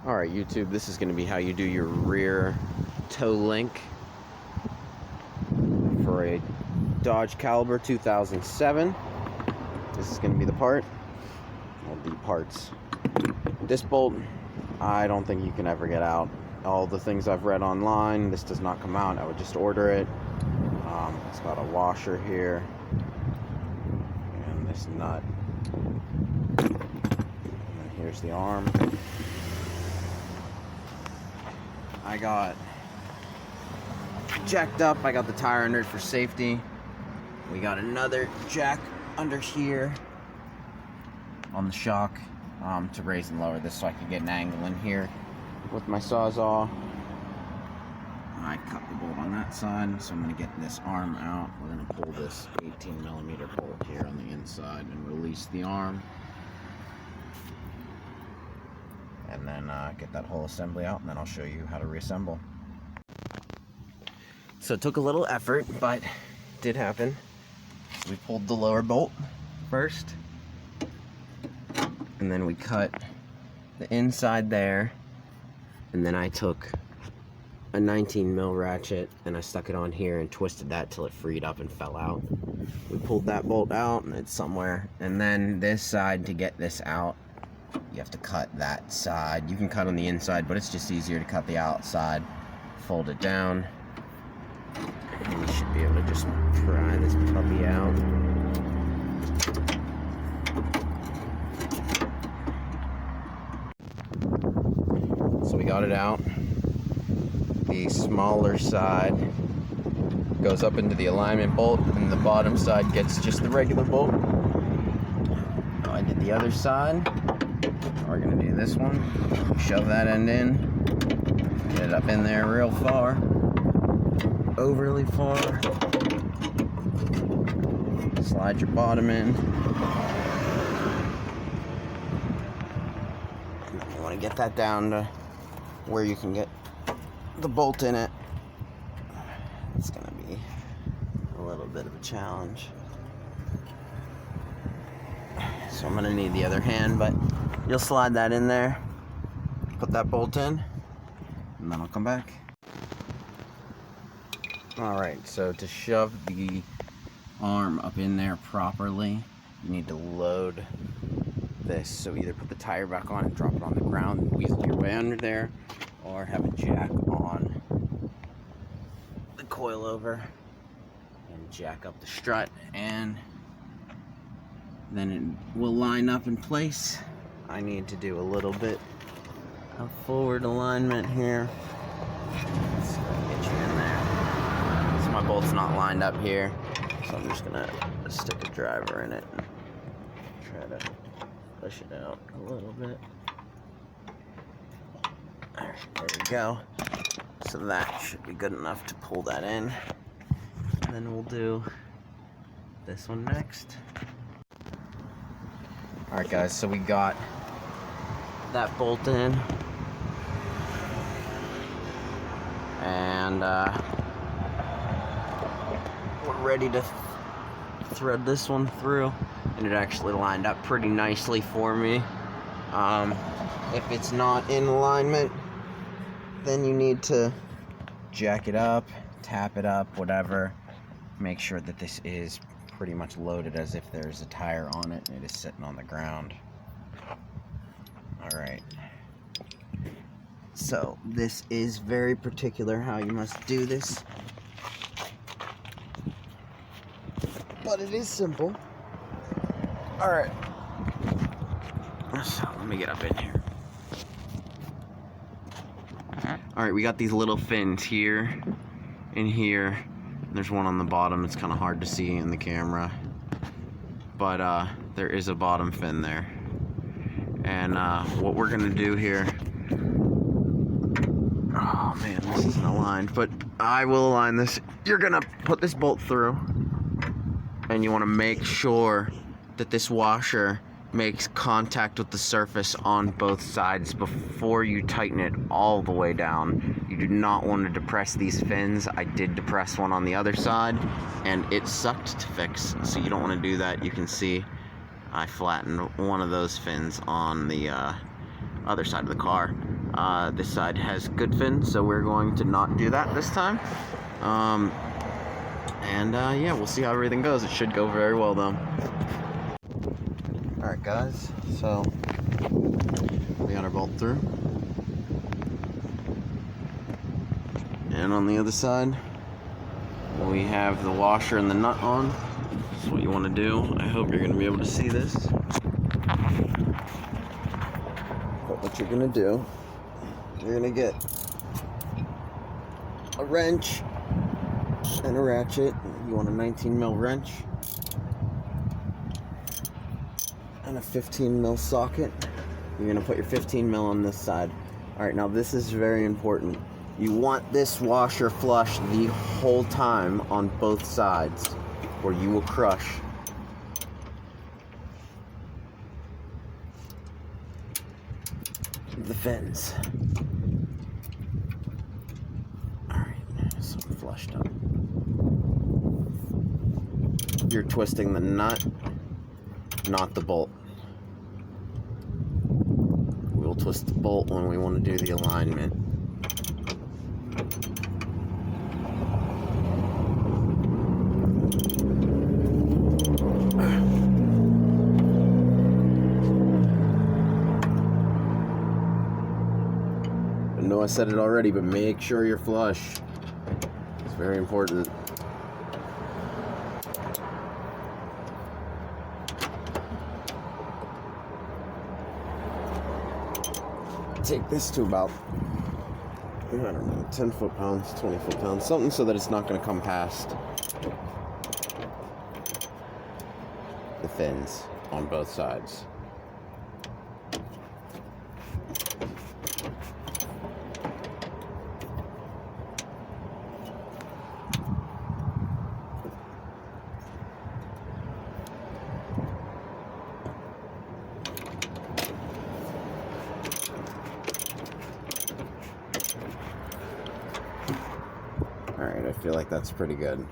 Alright YouTube, this is going to be how you do your rear toe link for a Dodge Caliber 2007. This is going to be the part, or the parts. This bolt, I don't think you can ever get out. All the things I've read online, this does not come out. I would just order it. It's got a washer here, and this nut. And then here's the arm. I got jacked up. I got the tire under it for safety. We got another jack under here on the shock to raise and lower this so I can get an angle in here with my Sawzall. I cut the bolt on that side, so I'm going to get this arm out. We're going to pull this 18mm bolt here on the inside and release the arm. And then get that whole assembly out, and then I'll show you how to reassemble. So it took a little effort, but it did happen. We pulled the lower bolt first, and then we cut the inside there, and then I took a 19mm ratchet and I stuck it on here and twisted that till it freed up and fell out. We pulled that bolt out, and it's somewhere. And then this side, to get this out, you have to cut that side. You can cut on the inside, but it's just easier to cut the outside. Fold it down, and you should be able to just pry this puppy out. So we got it out. The smaller side goes up into the alignment bolt, and the bottom side gets just the regular bolt. I did the other side. We're gonna do this one. Shove that end in. Get it up in there real far. Overly far. Slide your bottom in. And then you want to get that down to where you can get the bolt in it. It's gonna be a little bit of a challenge. So I'm gonna need the other hand, but you'll slide that in there, put that bolt in, and then I'll come back. Alright, so to shove the arm up in there properly, you need to load this. So either put the tire back on and drop it on the ground and weasel your way under there, or have a jack on the coilover and jack up the strut, and then it will line up in place. I need to do a little bit of forward alignment here. Let's see if I can get you in there. So my bolt's not lined up here, so I'm just gonna stick a driver in it and try to push it out a little bit. There we go. So that should be good enough to pull that in. And then we'll do this one next. Alright guys, so we got that bolt in. And we're ready to thread this one through. And it actually lined up pretty nicely for me. If it's not in alignment, then you need to jack it up, tap it up, whatever. Make sure that this is pretty much loaded as if there's a tire on it and it is sitting on the ground. Alright. So this is very particular how you must do this. But it is simple. Alright. So let me get up in here. Alright, we got these little fins here and here. There's one on the bottom. It's kind of hard to see in the camera, but there is a bottom fin there. And what we're gonna do here, oh man, this isn't aligned, but I will align this. You're gonna put this bolt through, and you want to make sure that this washer makes contact with the surface on both sides before you tighten it all the way down. You do not want to depress these fins. I did depress one on the other side and it sucked to fix, so you don't want to do that. You can see I flattened one of those fins on the other side of the car. This side has good fins, so we're going to not do that this time. Yeah, we'll see how everything goes. It should go very well, though. Alright, guys, so we got our bolt through. And on the other side, we have the washer and the nut on. That's what you want to do. I hope you're going to be able to see this. But what you're going to do, you're going to get a wrench and a ratchet. You want a 19mm wrench and a 15mm socket. You're going to put your 15mm on this side. Alright, now this is very important. You want this washer flush the whole time on both sides, or you will crush. The fins. Alright, so I'm flushed up. You're twisting the nut, not the bolt. We'll twist the bolt when we want to do the alignment. I know I said it already, but make sure you're flush. It's very important. Take this to about, I don't know, 10 foot-pounds, 20 foot-pounds, something so that it's not going to come past the fins on both sides. Alright, I feel like that's pretty good.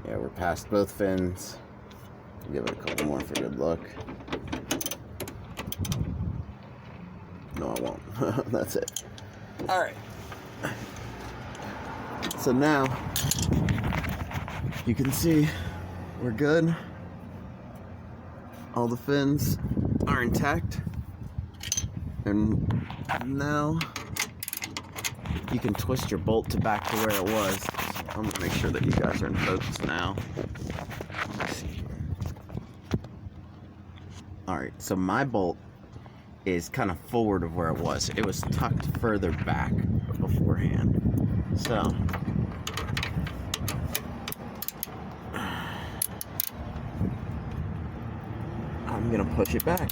Yeah, we're past both fins. Give it a couple more for good luck. No, I won't. That's it. Alright. So now, you can see we're good. All the fins are intact. And now, you can twist your bolt to back to where it was. I'm gonna make sure that you guys are in focus now. Let's see here. Alright, so my bolt is kind of forward of where it was. It was tucked further back beforehand. So, I'm gonna push it back.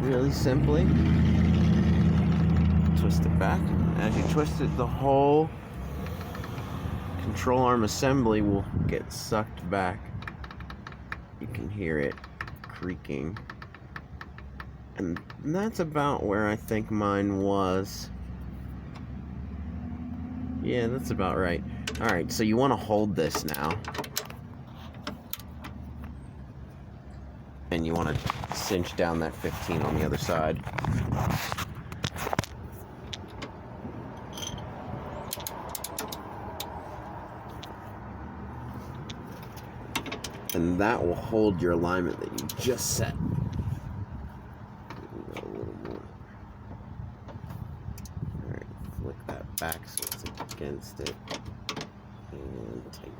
Really simply. Twist it back. As you twist it, the whole control arm assembly will get sucked back. You can hear it creaking. And that's about where I think mine was. Yeah, that's about right. Alright, so you want to hold this now. And you want to cinch down that 15 on the other side. And that will hold your alignment that you just set. A little more. Alright, flick that back so it's against it. And tighten.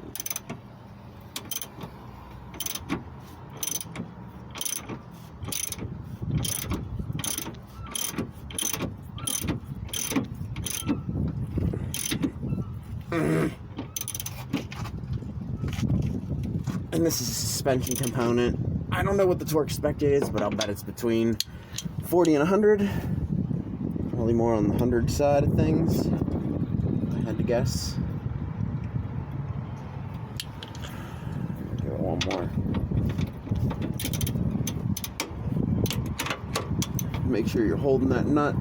And this is a suspension component. I don't know what the torque spec is, but I'll bet it's between 40 and 100. Probably more on the 100 side of things, if I had to guess. Give it one more. Make sure you're holding that nut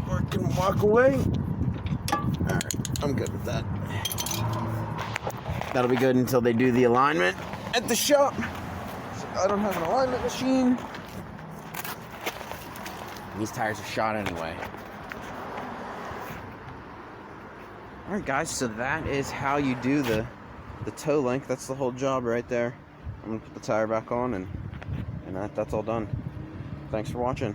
or it can walk away. Alright, I'm good with that. That'll be good until they do the alignment at the shop. I don't have an alignment machine. These tires are shot anyway. Alright guys, so that is how you do the toe link. That's the whole job right there. I'm gonna put the tire back on and that's all done. Thanks for watching.